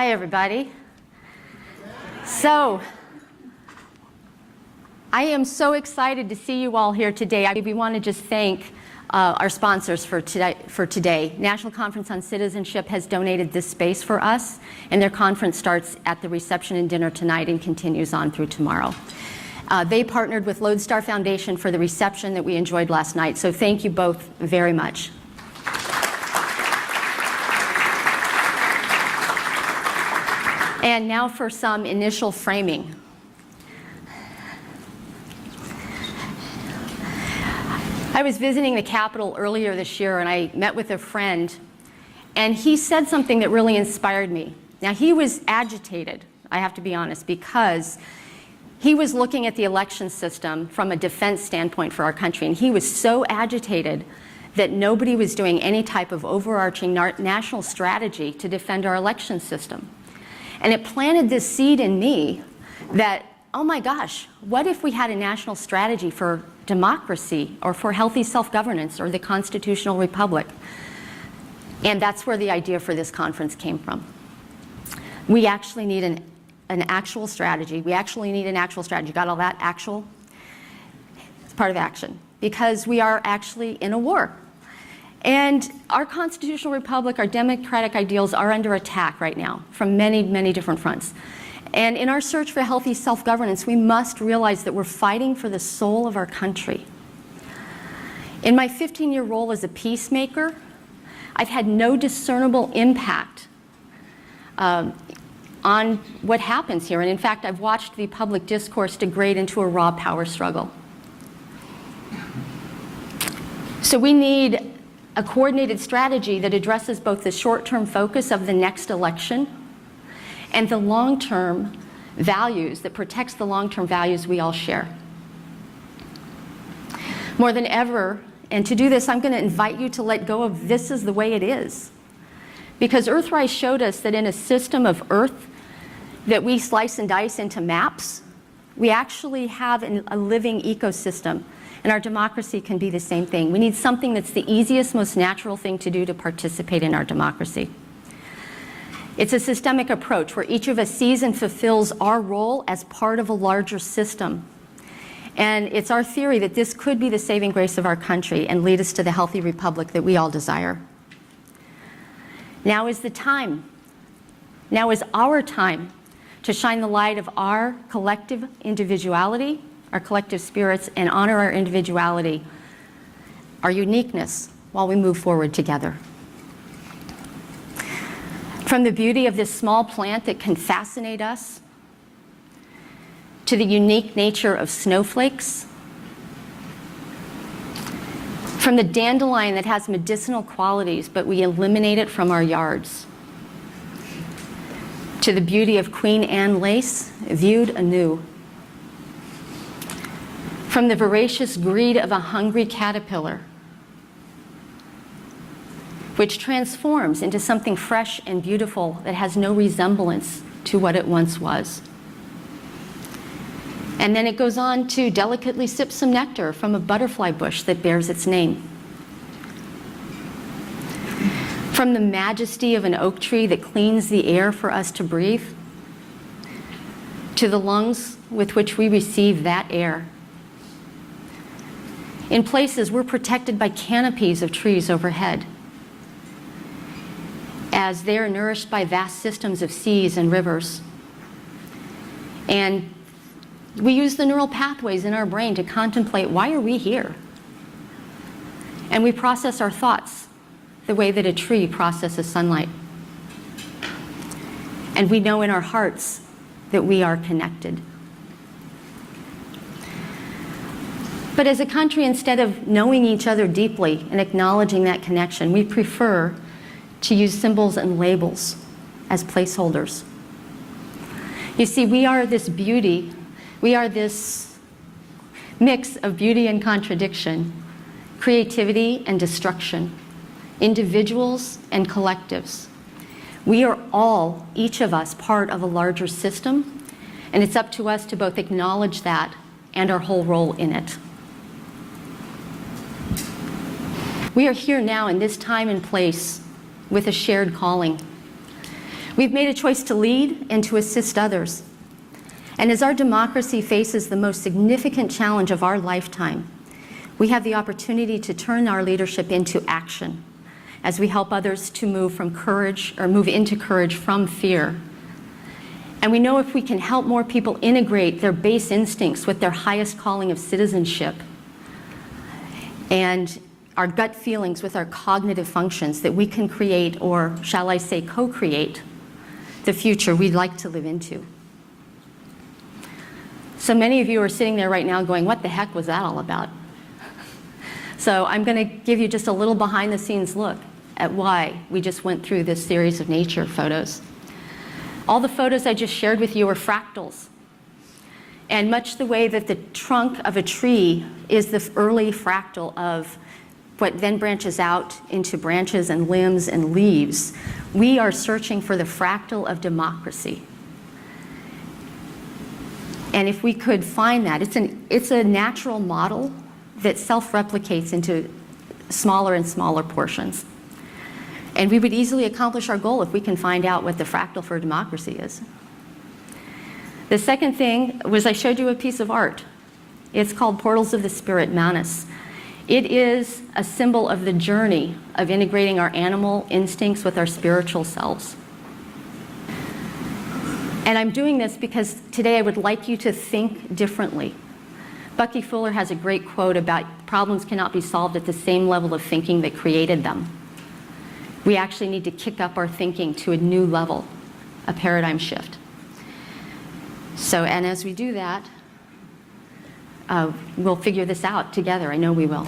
Hi, everybody. So, I am so excited to see you all here today. We want to just thank our sponsors for today. National Conference on Citizenship has donated this space for us, and their conference starts at the reception and dinner tonight and continues on through tomorrow. They partnered with Lodestar Foundation for the reception that we enjoyed last night, so thank you both very much. And now for some initial framing. I was visiting the Capitol earlier this year, and I met with a friend, and he said something that really inspired me. Now, he was agitated, I have to be honest, because he was looking at the election system from a defense standpoint for our country, and he was so agitated that nobody was doing any type of overarching national strategy to defend our election system. And it planted this seed in me that, oh my gosh, what if we had a national strategy for democracy or for healthy self-governance or the constitutional republic? And that's where the idea for this conference came from. We actually need an actual strategy. We actually need an actual strategy. Got all that? Actual? It's part of action. Because we are actually in a war. And our constitutional republic, our democratic ideals are under attack right now from many, many different fronts. And in our search for healthy self-governance, we must realize that we're fighting for the soul of our country. In my 15-year role as a peacemaker, I've had no discernible impact on what happens here. And in fact, I've watched the public discourse degrade into a raw power struggle. So we need a coordinated strategy that addresses both the short-term focus of the next election and the long-term values that protects the long-term values we all share. More than ever, and to do this, I'm going to invite you to let go of this is the way it is. Because Earthrise showed us that in a system of Earth that we slice and dice into maps, we actually have a living ecosystem. And our democracy can be the same thing. We need something that's the easiest, most natural thing to do to participate in our democracy. It's a systemic approach where each of us sees and fulfills our role as part of a larger system. And it's our theory that this could be the saving grace of our country and lead us to the healthy republic that we all desire. Now is the time. Now is our time to shine the light of our collective individuality, our collective spirits, and honor our individuality, our uniqueness, while we move forward together. From the beauty of this small plant that can fascinate us, to the unique nature of snowflakes, from the dandelion that has medicinal qualities, but we eliminate it from our yards, to the beauty of Queen Anne lace, viewed anew, from the voracious greed of a hungry caterpillar, which transforms into something fresh and beautiful that has no resemblance to what it once was. And then it goes on to delicately sip some nectar from a butterfly bush that bears its name. From the majesty of an oak tree that cleans the air for us to breathe, to the lungs with which we receive that air. In places, we're protected by canopies of trees overhead, as they are nourished by vast systems of seas and rivers. And we use the neural pathways in our brain to contemplate, why are we here? And we process our thoughts the way that a tree processes sunlight. And we know in our hearts that we are connected. But as a country, instead of knowing each other deeply and acknowledging that connection, we prefer to use symbols and labels as placeholders. You see, we are this beauty, we are this mix of beauty and contradiction, creativity and destruction, individuals and collectives. We are all, each of us, part of a larger system, and it's up to us to both acknowledge that and our whole role in it. We are here now in this time and place with a shared calling. We've made a choice to lead and to assist others. And as our democracy faces the most significant challenge of our lifetime, we have the opportunity to turn our leadership into action as we help others to move from courage, or move into courage from fear. And we know if we can help more people integrate their base instincts with their highest calling of citizenship and our gut feelings with our cognitive functions, that we can create, or shall I say co-create, the future we'd like to live into. So many of you are sitting there right now going, what the heck was that all about? So I'm going to give you just a little behind the scenes look at why we just went through this series of nature photos. All the photos I just shared with you are fractals. And much the way that the trunk of a tree is the early fractal of what then branches out into branches and limbs and leaves, we are searching for the fractal of democracy. And if we could find that, it's a natural model that self-replicates into smaller and smaller portions. And we would easily accomplish our goal if we can find out what the fractal for democracy is. The second thing was I showed you a piece of art. It's called Portals of the Spirit, Manus. It is a symbol of the journey of integrating our animal instincts with our spiritual selves. And I'm doing this because today I would like you to think differently. Bucky Fuller has a great quote about problems cannot be solved at the same level of thinking that created them. We actually need to kick up our thinking to a new level, a paradigm shift. So, and as we do that, we'll figure this out together. I know we will.